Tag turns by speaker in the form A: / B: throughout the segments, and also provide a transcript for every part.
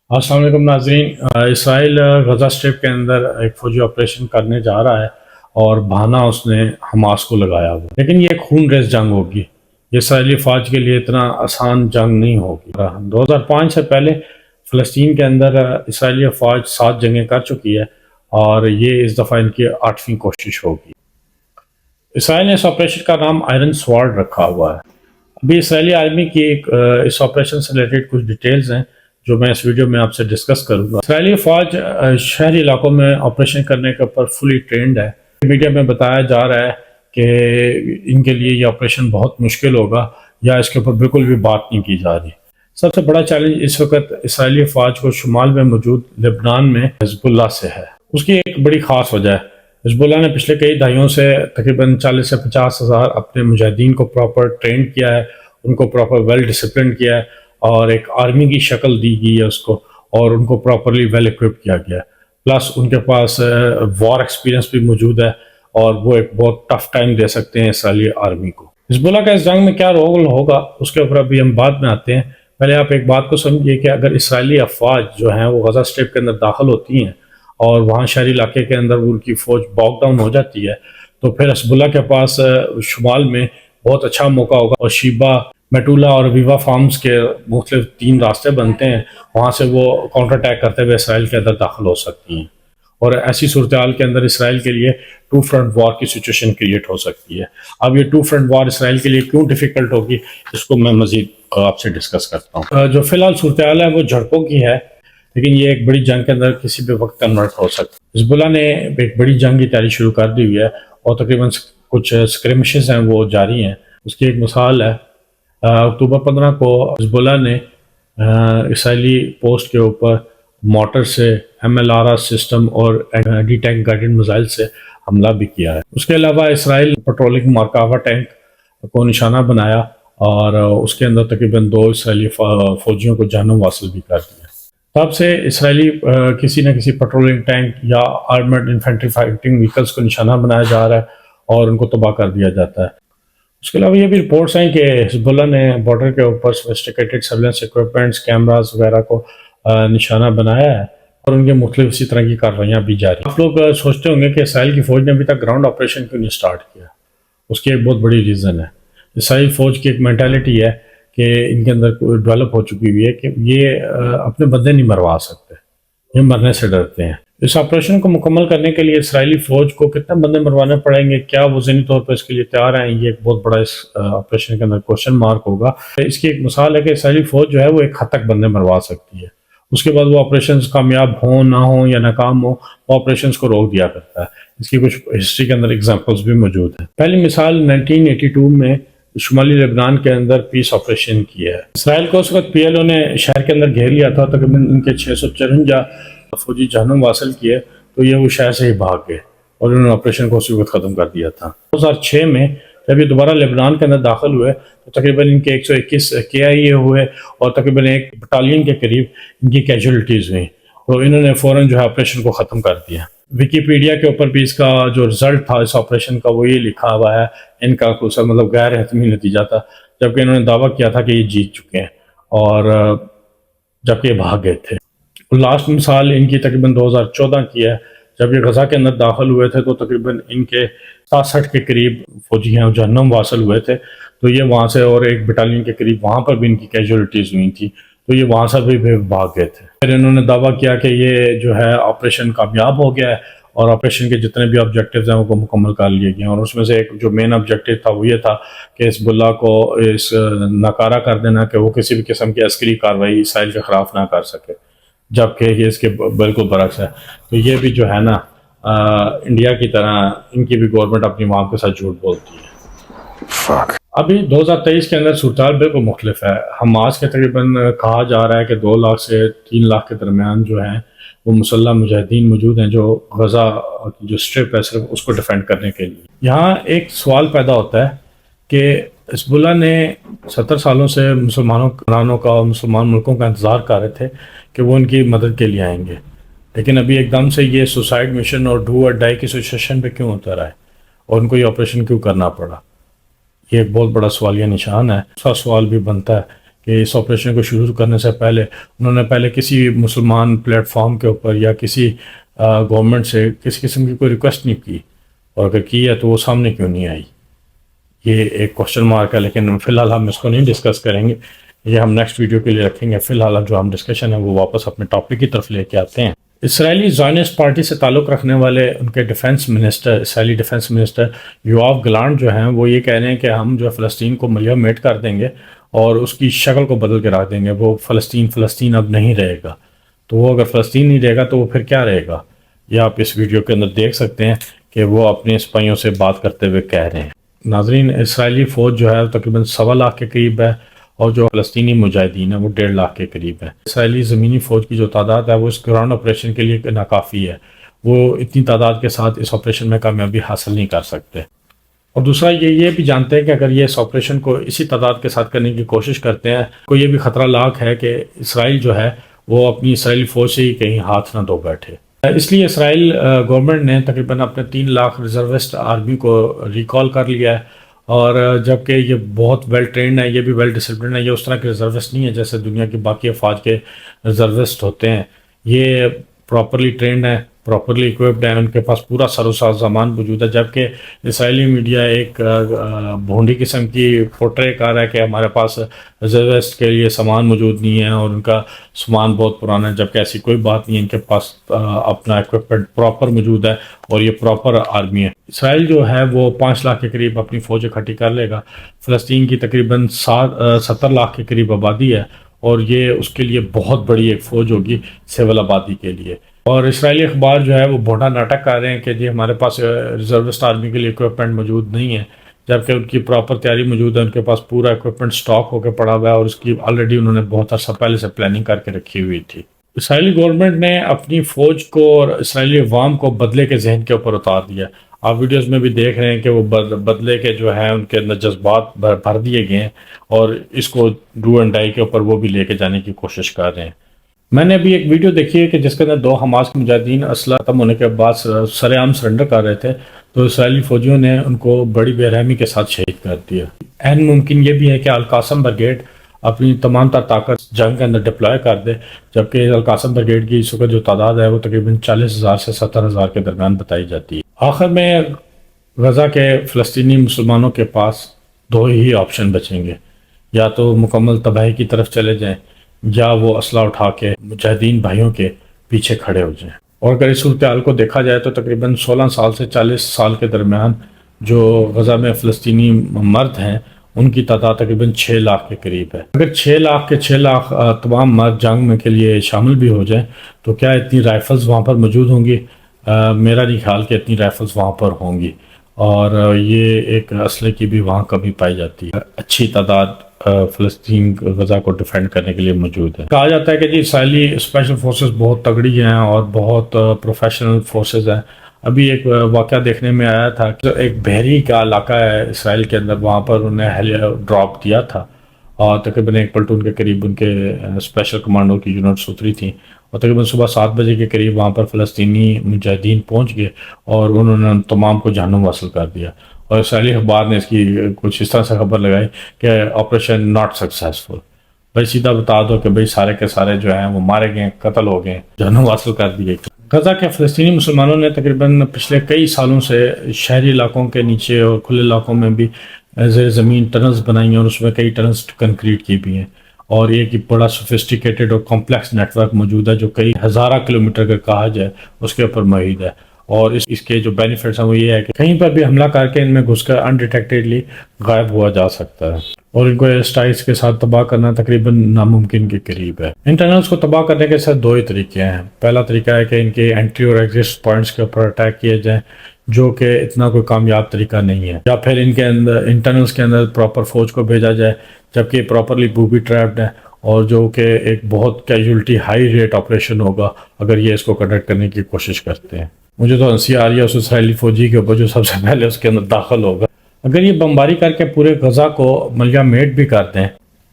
A: السلام علیکم ناظرین، اسرائیل غزہ اسٹرپ کے اندر ایک فوجی آپریشن کرنے جا رہا ہے اور بہانہ اس نے حماس کو لگایا ہوا، لیکن یہ ایک خون ریز جنگ ہوگی۔ یہ اسرائیلی فوج کے لیے اتنا آسان جنگ نہیں ہوگی۔ 2005 سے پہلے فلسطین کے اندر اسرائیلی فوج 7 جنگیں کر چکی ہے اور یہ اس دفعہ ان کی 8ویں کوشش ہوگی۔ اسرائیل نے اس آپریشن کا نام آئرن سوارڈ رکھا ہوا ہے۔ ابھی اسرائیلی آرمی کی اس آپریشن سے ریلیٹڈ کچھ ڈیٹیلز ہیں جو میں اس ویڈیو میں آپ سے ڈسکس کروں گا۔ اسرائیلی فوج شہری علاقوں میں آپریشن کرنے کے اوپر فلی ٹرینڈ ہے۔ میڈیا میں بتایا جا رہا ہے کہ ان کے لیے یہ آپریشن بہت مشکل ہوگا یا اس کے اوپر بالکل بھی بات نہیں کی جا رہی۔ سب سے بڑا چیلنج اس وقت اسرائیلی فوج کو شمال میں موجود لبنان میں حزب اللہ سے ہے۔ اس کی ایک بڑی خاص وجہ ہے، حزب اللہ نے پچھلے کئی دہائیوں سے تقریباً 40 سے 50 ہزار اپنے مجاہدین کو پراپر ٹرین کیا ہے، ان کو پراپر ویل ڈسپلن کیا ہے اور ایک آرمی کی شکل دی گئی ہے اس کو، اور ان کو پراپرلی ویل اکوپ کیا گیا ہے۔ پلس ان کے پاس وار ایکسپیرینس بھی موجود ہے اور وہ ایک بہت ٹف ٹائم دے سکتے ہیں اسرائیلی آرمی کو۔ حزب اللہ کا اس جنگ میں کیا رول ہوگا اس کے اوپر ابھی ہم بعد میں آتے ہیں۔ پہلے آپ ایک بات کو سمجھیے کہ اگر اسرائیلی افواج جو ہیں وہ غزہ اسٹرپ کے اندر داخل ہوتی ہیں اور وہاں شہری علاقے کے اندر ان کی فوج باک ڈاؤن ہو جاتی ہے، تو پھر حزب اللہ کے پاس شمال میں بہت اچھا موقع ہوگا اور شیبہ، میٹولا اور ویوا فارمز کے مختلف 3 راستے بنتے ہیں، وہاں سے وہ کاؤنٹر اٹیک کرتے ہوئے اسرائیل کے اندر داخل ہو سکتی ہیں، اور ایسی صورتحال کے اندر اسرائیل کے لیے 2 فرنٹ وار کی سچویشن کریٹ ہو سکتی ہے۔ اب یہ 2 فرنٹ وار اسرائیل کے لیے کیوں ڈیفیکلٹ ہوگی اس کو میں مزید آپ سے ڈسکس کرتا ہوں۔ جو فی الحال صورتحال ہے وہ جھڑپوں کی ہے، لیکن یہ ایک بڑی جنگ کے اندر کسی بھی وقت کنورٹ ہو سکتا ہے۔ حزب اللہ نے ایک بڑی جنگ کی تیاری شروع کر دی ہوئی ہے اور تقریباً کچھ اسکرمشز ہیں وہ جاری ہیں۔ اس کی ایک مثال ہے، اکتوبر 15 کو حزب اللہ نے اسرائیلی پوسٹ کے اوپر مارٹر سے، MLRS سسٹم اور اینٹی ٹینک گائیڈڈ میزائل سے حملہ بھی کیا ہے۔ اس کے علاوہ اسرائیل پیٹرولنگ مارکاوا ٹینک کو نشانہ بنایا اور اس کے اندر تقریباً 2 اسرائیلی فوجیوں کو جہنم واصل بھی کر دیا۔ تب سے اسرائیلی کسی نہ کسی پیٹرولنگ ٹینک یا آرمڈ انفینٹری فائٹنگ وہیکلز کو نشانہ بنایا جا رہا ہے اور ان کو تباہ کر دیا جاتا ہے۔ اس کے علاوہ یہ بھی رپورٹس ہیں کہ حزب اللہ نے بارڈر کے اوپر سوفسٹیکیٹڈ سرویلنس ایکوپمنٹس، کیمراز وغیرہ کو نشانہ بنایا ہے اور ان کے مختلف اسی طرح کی کارروائیاں بھی جاری ہیں۔ آپ لوگ سوچتے ہوں گے کہ اسرائیل کی فوج نے ابھی تک گراؤنڈ آپریشن کیوں نہیں سٹارٹ کیا؟ اس کی ایک بہت بڑی ریزن ہے، اسرائیل فوج کی ایک مینٹالٹی ہے کہ ان کے اندر ڈیولپ ہو چکی ہوئی ہے کہ یہ اپنے بندے نہیں مروا سکتے، یہ مرنے سے ڈرتے ہیں۔ اس آپریشن کو مکمل کرنے کے لیے اسرائیلی فوج کو کتنے بندے مروانے پڑیں گے، کیا وہ ذہنی طور پر اس کے لیے تیار ہیں، یہ ایک بہت بڑا اس آپریشن کے اندر کوشچن مارک ہوگا۔ اس کی ایک مثال ہے کہ اسرائیلی فوج جو ہے وہ ایک حد تک بندے مروا سکتی ہے، اس کے بعد وہ آپریشنز کامیاب ہوں نہ ہوں یا ناکام ہوں، وہ آپریشنز کو روک دیا کرتا ہے۔ اس کی کچھ ہسٹری کے اندر ایگزامپلز بھی موجود ہیں۔ پہلی مثال 1982 میں شمالی لبنان کے اندر پیس آپریشن کی ہے۔ اسرائیل کو اس وقت PLO نے شہر کے اندر گھیر لیا تھا، تقریباً ان کے 654 فوجی جہنم واصل کیے، تو یہ وہ شہر سے ہی بھاگ گئے اور انہوں نے آپریشن کو اسی وقت ختم کر دیا تھا۔ 2006 میں جب یہ دوبارہ لبنان کے اندر داخل ہوئے تو تقریباً ان کے 121 KIA ہوئے اور تقریباً 1 بٹالین کے قریب ان کی کیجولیٹیز ہوئیں، تو انہوں نے فوراً جو ہے آپریشن کو ختم کر دیا۔ ویکیپیڈیا کے اوپر بھی اس کا جو رزلٹ تھا اس آپریشن کا وہ یہ لکھا ہوا ہے، ان کا مطلب غیر حتمی نتیجہ تھا، جبکہ انہوں نے دعویٰ کیا تھا کہ یہ جیت چکے ہیں اور جبکہ یہ بھاگ گئے تھے۔ لاسٹ مثال ان کی تقریباً 2014 کی ہے، جب یہ غزہ کے اندر داخل ہوئے تھے تو تقریباً ان کے 67 کے قریب فوجی ہیں جہنم واصل ہوئے تھے، تو یہ وہاں سے اور 1 بٹالین کے قریب وہاں پر بھی ان کی کیجولیٹیز ہوئی تھیں، تو یہ وہاں سے بھی بھاگ گئے تھے۔ پھر انہوں نے دعویٰ کیا کہ یہ جو ہے آپریشن کامیاب ہو گیا ہے اور آپریشن کے جتنے بھی آبجیکٹیوز ہیں وہ مکمل کر لیے گئے ہیں، اور اس میں سے ایک جو مین آبجیکٹیو تھا وہ یہ تھا کہ حزب اللہ کو اس ناکارہ کر دینا کہ وہ کسی بھی قسم کی عسکری کارروائی اسرائیل کے خلاف نہ کر سکے، جبکہ یہ اس کے بالکل برعکس ہے۔ تو یہ بھی جو ہے نا انڈیا کی طرح ان کی بھی گورنمنٹ اپنی عوام کے ساتھ جھوٹ بولتی ہے۔ ابھی 2023 کے اندر صورتحال بالکل مختلف ہے۔ حماس کے تقریباً کہا جا رہا ہے کہ 2 لاکھ سے 3 لاکھ کے درمیان جو ہیں وہ مسلح مجاہدین موجود ہیں جو غزہ جو اسٹرپ ہے صرف اس کو ڈیفینڈ کرنے کے لیے۔ یہاں ایک سوال پیدا ہوتا ہے کہ حزب اللہ نے 70 سالوں سے مسلمانوں کا اور مسلمان ملکوں کا انتظار کر رہے تھے کہ وہ ان کی مدد کے لیے آئیں گے، لیکن ابھی ایک دم سے یہ سوسائڈ مشن اور ڈو اور ڈائی کی سچویشن پہ کیوں اتر آئے اور ان کو یہ آپریشن کیوں کرنا پڑا؟ یہ ایک بہت بڑا سوالیہ نشان ہے۔ دوسرا سوال بھی بنتا ہے کہ اس آپریشن کو شروع کرنے سے پہلے انہوں نے پہلے کسی مسلمان پلیٹ فارم کے اوپر یا کسی گورنمنٹ سے کسی قسم کی کوئی ریکویسٹ نہیں کی، اور اگر کی ہے تو وہ سامنے کیوں نہیں آئی؟ یہ ایک کوشچن مارک ہے، لیکن فی الحال ہم اس کو نہیں ڈسکس کریں گے، یہ ہم نیکسٹ ویڈیو کے لیے رکھیں گے۔ فی الحال جو ہم ڈسکشن ہے وہ واپس اپنے ٹاپک کی طرف لے کے آتے ہیں۔ اسرائیلی زائونسٹ پارٹی سے تعلق رکھنے والے ان کے ڈیفنس منسٹر، اسرائیلی ڈیفنس منسٹر یوآف گلانٹ جو ہیں وہ یہ کہہ رہے ہیں کہ ہم جو فلسطین کو ملحم میٹ کر دیں گے اور اس کی شکل کو بدل کے رکھ دیں گے، وہ فلسطین اب نہیں رہے گا۔ تو وہ اگر فلسطین نہیں رہے گا تو وہ پھر کیا رہے گا؟ یہ آپ اس ویڈیو کے اندر دیکھ سکتے ہیں کہ وہ اپنے سپاہیوں سے بات کرتے ہوئے کہہ رہے ہیں۔ ناظرین، اسرائیلی فوج جو ہے تقریباً 1.25 لاکھ کے قریب ہے، اور جو فلسطینی مجاہدین ہیں وہ 1.5 لاکھ کے قریب ہے۔ اسرائیلی زمینی فوج کی جو تعداد ہے وہ اس گراؤنڈ آپریشن کے لیے ناکافی ہے، وہ اتنی تعداد کے ساتھ اس آپریشن میں کامیابی حاصل نہیں کر سکتے۔ اور دوسرا یہ بھی جانتے ہیں کہ اگر یہ اس آپریشن کو اسی تعداد کے ساتھ کرنے کی کوشش کرتے ہیں تو یہ بھی خطرہ لاحق ہے کہ اسرائیل جو ہے وہ اپنی اسرائیلی فوج سے ہی کہیں ہاتھ نہ دھو بیٹھے۔ اس لیے اسرائیل گورنمنٹ نے تقریباً اپنے 3 لاکھ ریزروسٹ آرمی کو ریکال کر لیا ہے، اور جبکہ یہ بہت ویل ٹرینڈ ہے، یہ بھی ویل ڈسپلن ہے، یہ اس طرح کے ریزروسٹ نہیں ہے جیسے دنیا کی باقی افواج کے ریزروسٹ ہوتے ہیں۔ یہ پراپرلی ٹرینڈ ہے، پراپرلی اکوپڈ ہے، ان کے پاس پورا سر و سامان موجود ہے، جبکہ اسرائیلی میڈیا ایک بھونڈی قسم کی پورٹرے کر رہا ہے کہ ہمارے پاس ریزروسٹ کے لیے سامان موجود نہیں ہے اور ان کا سامان بہت پرانا ہے، جبکہ ایسی کوئی بات نہیں ہے، ان کے پاس اپنا اکوپمنٹ پراپر موجود ہے اور یہ پراپر آرمی ہے۔ اسرائیل جو ہے وہ 5 لاکھ کے قریب اپنی فوج اکٹھی کر لے گا۔ فلسطین کی تقریباً 70 لاکھ کے قریب آبادی ہے، اور یہ اس کے لیے بہت بڑی ایک فوج ہوگی سول آبادی کے لیے۔ اور اسرائیلی اخبار جو ہے وہ بھونڈا ناٹک کر رہے ہیں کہ جی ہمارے پاس ریزروسٹ آرمی کے لیے اکوپمنٹ موجود نہیں ہے، جبکہ ان کی پراپر تیاری موجود ہے، ان کے پاس پورا اکوپمنٹ سٹاک ہو کے پڑا ہوا ہے، اور اس کی آلریڈی انہوں نے بہت عرصہ پہلے سے پلاننگ کر کے رکھی ہوئی تھی۔ اسرائیلی گورنمنٹ نے اپنی فوج کو اور اسرائیلی عوام کو بدلے کے ذہن کے اوپر اتار دیا۔ آپ ویڈیوز میں بھی دیکھ رہے ہیں کہ وہ بدلے کے جو ہیں ان کے اندر جذبات بھر دیے گئے ہیں، اور اس کو ڈو اینڈ ڈائی کے اوپر وہ بھی لے کے جانے کی کوشش کر رہے ہیں۔ میں نے ابھی ایک ویڈیو دیکھی ہے کہ جس کے اندر 2 حماس کے مجاہدین اسلحہ ختم ہونے کے بعد سر عام سرنڈر کر رہے تھے، تو اسرائیلی فوجیوں نے ان کو بڑی بے رحمی کے ساتھ شہید کر دیا۔ عین ممکن یہ بھی ہے کہ القاسم بریگیڈ اپنی تمام تر طاقت جنگ کے اندر ڈپلوائے کر دے، جبکہ القاسم بریگیڈ کی اس وقت جو تعداد ہے وہ تقریباً 40,000 سے 70,000 کے درمیان بتائی جاتی ہے۔ آخر میں غزہ کے فلسطینی مسلمانوں کے پاس 2 ہی آپشن بچیں گے، یا تو مکمل تباہی کی طرف چلے جائیں، یا وہ اسلحہ اٹھا کے مجاہدین بھائیوں کے پیچھے کھڑے ہو جائیں۔ اور اگر اس صورتحال کو دیکھا جائے تو تقریباً 16 سال سے 40 سال کے درمیان جو غزہ میں فلسطینی مرد ہیں ان کی تعداد تقریباً 6 لاکھ کے قریب ہے۔ اگر 6 لاکھ کے 6 لاکھ تمام مرد جنگ میں کے لیے شامل بھی ہو جائیں تو کیا اتنی رائفلز وہاں پر موجود ہوں گی؟ میرا نہیں خیال کہ اتنی رائفلز وہاں پر ہوں گی، اور یہ ایک اسلحے کی بھی وہاں کمی پائی جاتی ہے۔ اچھی تعداد فلسطین غزہ کو ڈیفینڈ کرنے کے لیے موجود ہے۔ کہا جاتا ہے کہ جی اسرائیلی اسپیشل فورسز بہت تگڑی ہیں اور بہت پروفیشنل فورسز ہیں۔ ابھی ایک واقعہ دیکھنے میں آیا تھا کہ ایک بحری کا علاقہ ہے اسرائیل کے اندر، وہاں پر انہوں نے ہیلی ڈراپ دیا تھا، اور تقریباً 1 پلٹون کے قریب ان کے اسپیشل کمانڈو کی یونٹس اتری تھیں، اور تقریباً صبح 7 بجے کے قریب وہاں پر فلسطینی مجاہدین پہنچ گئے اور انہوں نے تمام کو جہنم حاصل کر دیا۔ اور اسرائیلی اخبار نے اس کی کچھ اس طرح سے خبر لگائی کہ آپریشن ناٹ سکسیسفل۔ بھائی سیدھا بتا دو کہ بھائی سارے کے سارے جو ہیں وہ مارے گئے، قتل ہو گئے، جہنم حاصل کر دی گئی۔ غزہ کے فلسطینی مسلمانوں نے تقریباً پچھلے کئی سالوں سے شہری علاقوں کے نیچے اور کھلے علاقوں میں بھی زیر زمین ٹنلز بنائی ہیں، اور اس میں کئی ٹنلز کنکریٹ کی بھی ہیں، اور ایک بڑا سوفسٹیکیٹڈ اور کمپلیکس نیٹ ورک موجود ہے جو کئی ہزارہ کلومیٹر کا کہا جائے اس کے اوپر محیط ہے۔ اور اس کے جو بینیفٹس ہیں وہ یہ ہے کہ کہیں پر بھی حملہ کر کے ان میں گھس کر انڈیٹیکٹڈلی غائب ہوا جا سکتا ہے، اور ان کو ایئر اسٹرائکس کے ساتھ تباہ کرنا تقریباً ناممکن کے قریب ہے۔ ان ٹنلز کو تباہ کرنے کے صرف 2 ہی طریقے ہیں۔ پہلا طریقہ ہے کہ ان کے انٹری اور ایگزٹ پوائنٹس کے اوپر اٹیک کیے جائیں، جو کہ اتنا کوئی کامیاب طریقہ نہیں ہے، یا پھر ان کے اندر ان ٹنلز کے اندر پراپر فوج کو بھیجا جائے، جبکہ پراپرلی بوبی ٹریپڈ ہے، اور جو کہ ایک بہت کیجولٹی ہائی ریٹ آپریشن ہوگا اگر یہ اس کو کنڈکٹ کرنے کی کوشش کرتے ہیں۔ مجھے تو ہنسی آ رہی ہے اس اسرائیلی فوجی کے اوپر جو سب سے پہلے اس کے اندر داخل ہوگا۔ اگر یہ بمباری کر کے پورے غزہ کو ملیا میٹ بھی کرتے ہیں،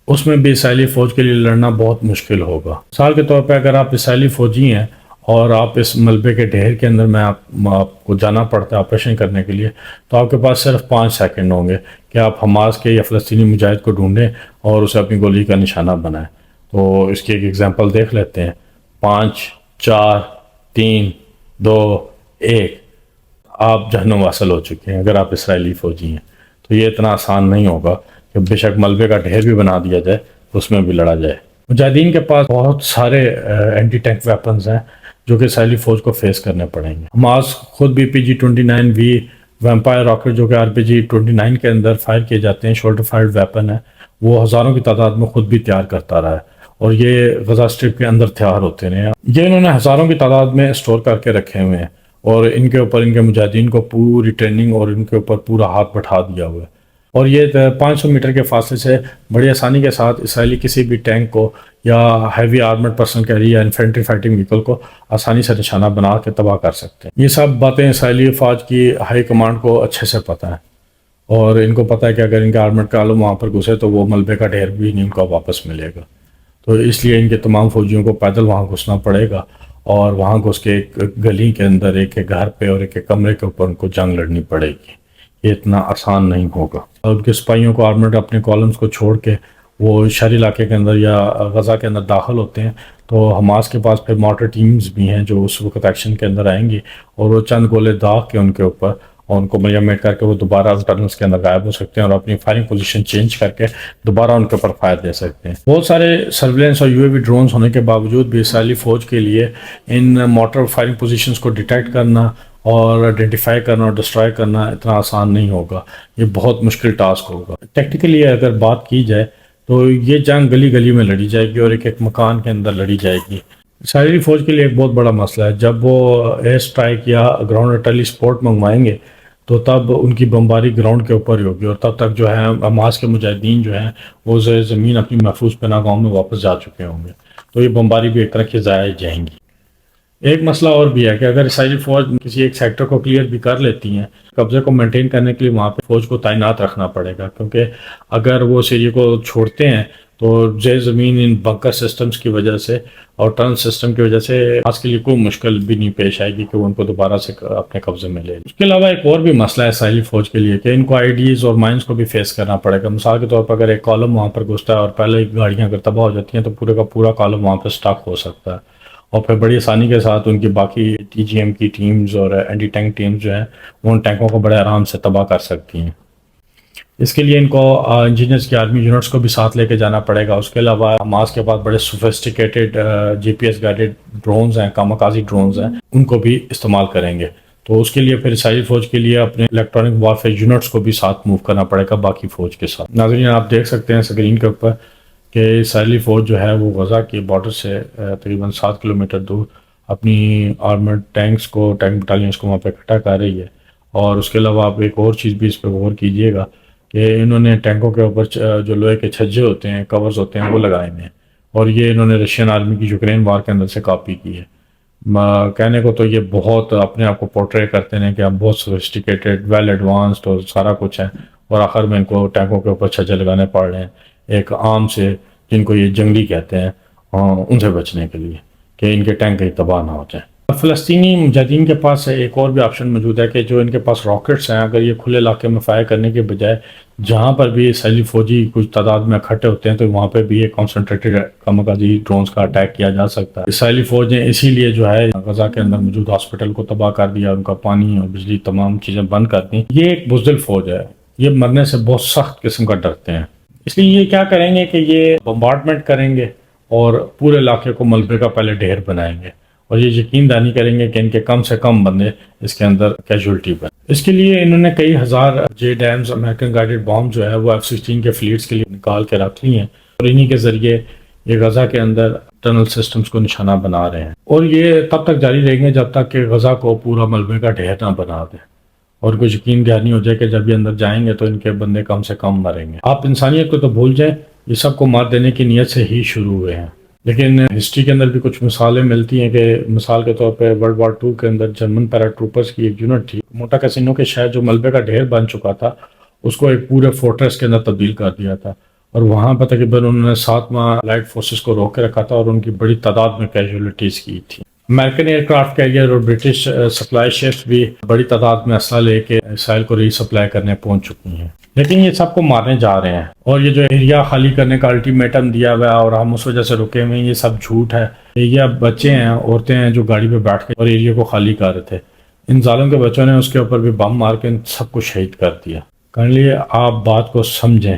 A: اس میں بھی اسرائیلی فوج کے لیے لڑنا بہت مشکل ہوگا۔ مثال کے طور پہ اگر آپ اسرائیلی فوجی ہیں اور آپ اس ملبے کے ڈھیر کے اندر میں آپ کو جانا پڑتا ہے آپریشن کرنے کے لیے، تو آپ کے پاس صرف 5 سیکنڈ ہوں گے کہ آپ حماس کے یا فلسطینی مجاہد کو ڈھونڈیں اور اسے اپنی گولی کا نشانہ بنائیں۔ تو اس کی ایک ایگزامپل دیکھ لیتے ہیں۔ 5 4 3 2 1، آپ جہنم واصل ہو چکے ہیں اگر آپ اسرائیلی فوجی ہیں۔ تو یہ اتنا آسان نہیں ہوگا کہ بے شک ملبے کا ڈھیر بھی بنا دیا جائے تو اس میں بھی لڑا جائے۔ مجاہدین کے پاس بہت سارے اینٹی ٹینک ویپنز ہیں جو کہ اسرائیلی فوج کو فیس کرنے پڑیں گے۔ حماس خود بھی PG-29V ویمپائر راکٹ جو کہ RPG-29 کے اندر فائر کیے جاتے ہیں، شولڈر فائرڈ ویپن ہے، وہ ہزاروں کی تعداد میں خود بھی تیار کرتا رہا ہے، اور یہ غزہ اسٹرپ کے اندر تیار ہوتے ہیں۔ یہ انہوں نے ہزاروں کی تعداد میں اسٹور کر کے رکھے ہوئے ہیں، اور ان کے اوپر ان کے مجاہدین کو پوری ٹریننگ اور ان کے اوپر پورا ہاتھ بٹھا دیا ہوا ہے، اور یہ 500 میٹر کے فاصلے سے بڑی آسانی کے ساتھ اسرائیلی کسی بھی ٹینک کو یا ہیوی آرمڈ پرسن کیری یا انفینٹری فائٹنگ وہیکل کو آسانی سے نشانہ بنا کے تباہ کر سکتے ہیں۔ یہ سب باتیں اسرائیلی فوج کی ہائی کمانڈ کو اچھے سے پتہ ہے، اور ان کو پتہ ہے کہ اگر ان کا آرمڈ کالم وہاں پر گھسے تو وہ ملبے کا ڈھیر بھی نہیں ان کو واپس ملے گا۔ تو اس لیے ان کے تمام فوجیوں کو پیدل وہاں گھسنا پڑے گا، اور وہاں گھس کے ایک گلی کے اندر ایک گھر پہ اور ایک کمرے کے اوپر ان کو جنگ لڑنی پڑے گی۔ یہ اتنا آسان نہیں ہوگا۔ اور ان کے سپاہیوں کو آرمڈ اپنے کالمز کو چھوڑ کے وہ شہری علاقے کے اندر یا غزہ کے اندر داخل ہوتے ہیں، تو حماس کے پاس پھر مارٹر ٹیمز بھی ہیں جو اس وقت ایکشن کے اندر آئیں گی، اور وہ چند گولے داغ کے ان کے اوپر، اور ان کو میٹ کر کے وہ دوبارہ ٹنلز کے اندر غائب ہو سکتے ہیں اور اپنی فائرنگ پوزیشن چینج کر کے دوبارہ ان کے اوپر فائر دے سکتے ہیں۔ بہت سارے سرویلنس اور UAV ڈرونز ہونے کے باوجود بھی اسرائیلی فوج کے لیے ان مارٹر فائرنگ پوزیشنز کو ڈیٹیکٹ کرنا اور آئیڈینٹیفائی کرنا اور ڈسٹرائے کرنا اتنا آسان نہیں ہوگا، یہ بہت مشکل ٹاسک ہوگا۔ ٹیکٹیکلی اگر بات کی جائے تو یہ جنگ گلی گلی میں لڑی جائے گی اور ایک ایک مکان کے اندر لڑی جائے گی۔ اسرائیلی فوج کے لیے ایک بہت بڑا مسئلہ ہے، جب وہ ایئر اسٹرائک یا گراؤنڈ ارٹلری سپورٹ منگوائیں گے تو تب ان کی بمباری گراؤنڈ کے اوپر ہی ہوگی، اور تب تک جو ہے حماس کے مجاہدین جو ہیں وہ زمین اپنی محفوظ پناہ گاہوں میں واپس جا چکے ہوں گے، تو یہ بمباری بھی ایک طرح کی ضائع جائیں گی۔ ایک مسئلہ اور بھی ہے کہ اگر اسرائیلی فوج کسی ایک سیکٹر کو کلیئر بھی کر لیتی ہیں، قبضے کو مینٹین کرنے کے لیے وہاں پہ فوج کو تعینات رکھنا پڑے گا، کیونکہ اگر وہ اس ایریے کو چھوڑتے ہیں تو زیر زمین ان بنکر سسٹمز کی وجہ سے اور ٹنل سسٹم کی وجہ سے آج کے لیے کوئی مشکل بھی نہیں پیش آئے گی کہ وہ ان کو دوبارہ سے اپنے قبضے میں لے۔ اس کے علاوہ ایک اور بھی مسئلہ ہے اسرائیلی فوج کے لیے کہ ان کو IEDs اور مائنز کو بھی فیس کرنا پڑے گا۔ مثال کے طور پر اگر ایک کالم وہاں پر گھستا ہے اور پہلے ہی گاڑیاں اگر تباہ ہو جاتی ہیں تو پورے کا پورا کالم وہاں پہ سٹاک ہو سکتا ہے، اور پھر بڑی آسانی کے ساتھ ان کی باقی TGM کی ٹیمز اور اینٹی ٹینک ٹیمز جو ہیں وہ ان ٹینکوں کو بڑے آرام سے تباہ کر سکتی ہیں۔ اس کے لیے ان کو انجینئرز کی آرمی یونٹس کو بھی ساتھ لے کے جانا پڑے گا۔ اس کے علاوہ حماس کے پاس بڑے سوفسٹیکیٹڈ GPS گائیڈڈ ڈرونز ہیں، کامکازی ڈرونز ہیں، ان کو بھی استعمال کریں گے۔ تو اس کے لیے پھر اسرائیلی فوج کے لیے اپنے الیکٹرانک وارفیئر یونٹس کو بھی ساتھ موو کرنا پڑے گا باقی فوج کے ساتھ۔ ناظرین، آپ دیکھ سکتے ہیں اسکرین کے اوپر کہ اسرائیلی فوج جو ہے وہ غزہ کے بارڈر سے تقریباً 7 کلومیٹر دور اپنی آرمڈ ٹینکس کو، ٹینک بٹالینس کو وہاں پہ اکٹھا کر رہی ہے۔ اور اس کے علاوہ آپ ایک اور چیز بھی اس پہ غور کیجئے گا کہ انہوں نے ٹینکوں کے اوپر جو لوہے کے چھجے ہوتے ہیں، کورز ہوتے ہیں، وہ لگائے ہوئے ہیں، اور یہ انہوں نے رشین آرمی کی یوکرین وار کے اندر سے کاپی کی ہے۔ کہنے کو تو یہ بہت اپنے آپ کو پورٹرے کرتے ہیں کہ ہم بہت سوفسٹیکیٹڈ، ویل ایڈوانسڈ اور سارا کچھ ہے، اور آخر میں ان کو ٹینکوں کے اوپر چھجے لگانے پڑ رہے ہیں ایک عام سے، جن کو یہ جنگلی کہتے ہیں، ان سے بچنے کے لیے کہ ان کے ٹینک کہیں تباہ نہ ہو جائیں۔ فلسطینی مجاہدین کے پاس ایک اور بھی آپشن موجود ہے کہ جو ان کے پاس راکٹس ہیں، اگر یہ کھلے علاقے میں فائر کرنے کے بجائے جہاں پر بھی اسرائیلی فوجی کچھ تعداد میں اکٹھے ہوتے ہیں تو وہاں پہ بھی ایک کانسنٹریٹڈ کامکازی ڈرونز کا اٹیک کیا جا سکتا ہے۔ اسرائیلی فوج نے اسی لیے جو ہے غزہ کے اندر موجود ہاسپٹل کو تباہ کر دیا، ان کا پانی اور بجلی تمام چیزیں بند کر دیں۔ یہ ایک بزدل فوج ہے، یہ مرنے سے بہت سخت قسم کا ڈرتے ہیں، اس لیے یہ کیا کریں گے کہ یہ بمبارڈمنٹ کریں گے اور پورے علاقے کو ملبے کا پہلے ڈھیر بنائیں گے، اور یہ یقین دہانی کریں گے کہ ان کے کم سے کم بندے اس کے اندر کیجولٹی بن۔ اس کے لیے انہوں نے کئی ہزار JDAMs امریکن گائیڈڈ بام جو ہے وہ F-16 کے فلیٹس کے لیے نکال کے رکھ لی ہیں، اور انہی کے ذریعے یہ غزہ کے اندر ٹنل سسٹمز کو نشانہ بنا رہے ہیں، اور یہ تب تک جاری رہیں گے جب تک کہ غزہ کو پورا ملبے کا ڈھیر نہ بنا دیں، اور کوئی یقین دہانی ہو جائے کہ جب یہ اندر جائیں گے تو ان کے بندے کم سے کم مریں گے۔ آپ انسانیت کو تو بھول جائیں، یہ سب کو مات دینے کی نیت سے ہی شروع ہوئے ہیں، لیکن ہسٹری کے اندر بھی کچھ مثالیں ملتی ہیں کہ مثال کے طور پہ ورلڈ وار 2 کے اندر جرمن پیرا ٹروپرز کی ایک یونٹ تھی، موٹا کیسینو کے شہر جو ملبے کا ڈھیر بن چکا تھا اس کو ایک پورے فورٹریس کے اندر تبدیل کر دیا تھا، اور وہاں پہ تقریباً انہوں نے 7 ماہ لائٹ فورسز کو روک کے رکھا تھا اور ان کی بڑی تعداد میں کیجولٹیز کی تھی۔ امریکن ایئر کرافٹ کیریئر اور برٹش سپلائی شپس بھی بڑی تعداد میں اسلحہ لے کے اسرائیل کو ری سپلائی کرنے پہنچ چکی ہیں، لیکن یہ سب کو مارنے جا رہے ہیں، اور یہ جو ایریا خالی کرنے کا الٹیمیٹم دیا ہوا ہے اور ہم اس وجہ سے رکے ہوئے ہیں، یہ سب جھوٹ ہے۔ یہ بچے ہیں، عورتیں ہیں جو گاڑی پہ بیٹھ کے اور ایریا کو خالی کر رہے تھے، ان ظالم کے بچوں نے اس کے اوپر بھی بم مار کے ان سب کو شہید کر دیا۔ کرنے لیے آپ بات کو سمجھیں۔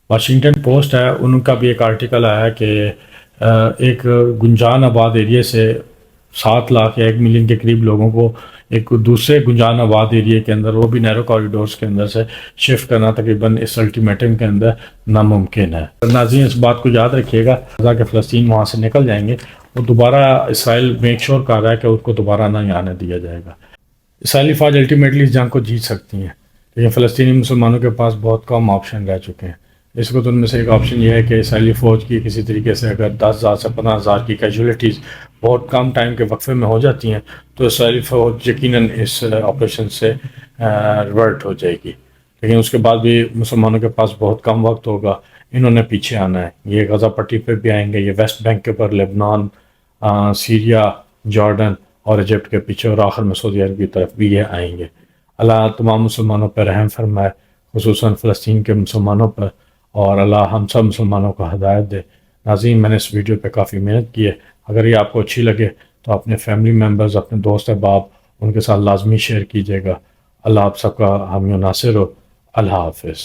A: واشنگٹن پوسٹ ہے، ان کا بھی ایک آرٹیکل آیا کہ ایک گنجان آباد ایریے سے 7 لاکھ یا 1 ملین کے قریب لوگوں کو ایک دوسرے گنجان آباد ایریے کے اندر، وہ بھی نیرو کوریڈورز کے اندر سے شفٹ کرنا تقریباً اس الٹیمیٹم کے اندر ناممکن ہے۔ ناظرین اس بات کو یاد رکھیے گا، غزہ کے فلسطین وہاں سے نکل جائیں گے، وہ دوبارہ اسرائیل میک شور کر رہا ہے کہ اس کو دوبارہ نہ آنے دیا جائے گا۔ اسرائیلی فوج الٹیمیٹلی اس جنگ کو جیت سکتی ہیں، لیکن فلسطینی مسلمانوں کے پاس بہت کم آپشن رہ چکے ہیں۔ اس وقت ان میں سے ایک آپشن یہ ہے کہ اسرائیلی فوج کی کسی طریقے سے اگر 10,000 سے 15,000 کی کیجولیٹیز بہت کم ٹائم کے وقفے میں ہو جاتی ہیں تو اسرائیلی فوج یقیناً اس آپریشن سے ریورٹ ہو جائے گی، لیکن اس کے بعد بھی مسلمانوں کے پاس بہت کم وقت ہوگا، انہوں نے پیچھے آنا ہے۔ یہ غزہ پٹی پہ بھی آئیں گے، یہ ویسٹ بینک کے اوپر، لبنان، سیریا، جارڈن اور ایجپٹ کے پیچھے، اور آخر میں سعودی عرب کی طرف بھی یہ آئیں گے۔ اللہ تمام مسلمانوں پر رحم فرمائے، خصوصاً فلسطین کے مسلمانوں پر، اور اللہ ہم سب مسلمانوں کو ہدایت دے۔ ناظرین، میں نے اس ویڈیو پہ کافی محنت کی ہے، اگر یہ آپ کو اچھی لگے تو اپنے فیملی ممبرز، اپنے دوست احباب، ان کے ساتھ لازمی شیئر کیجیے گا۔ اللہ آپ سب کا حامی و ناصر ہو۔ اللہ حافظ۔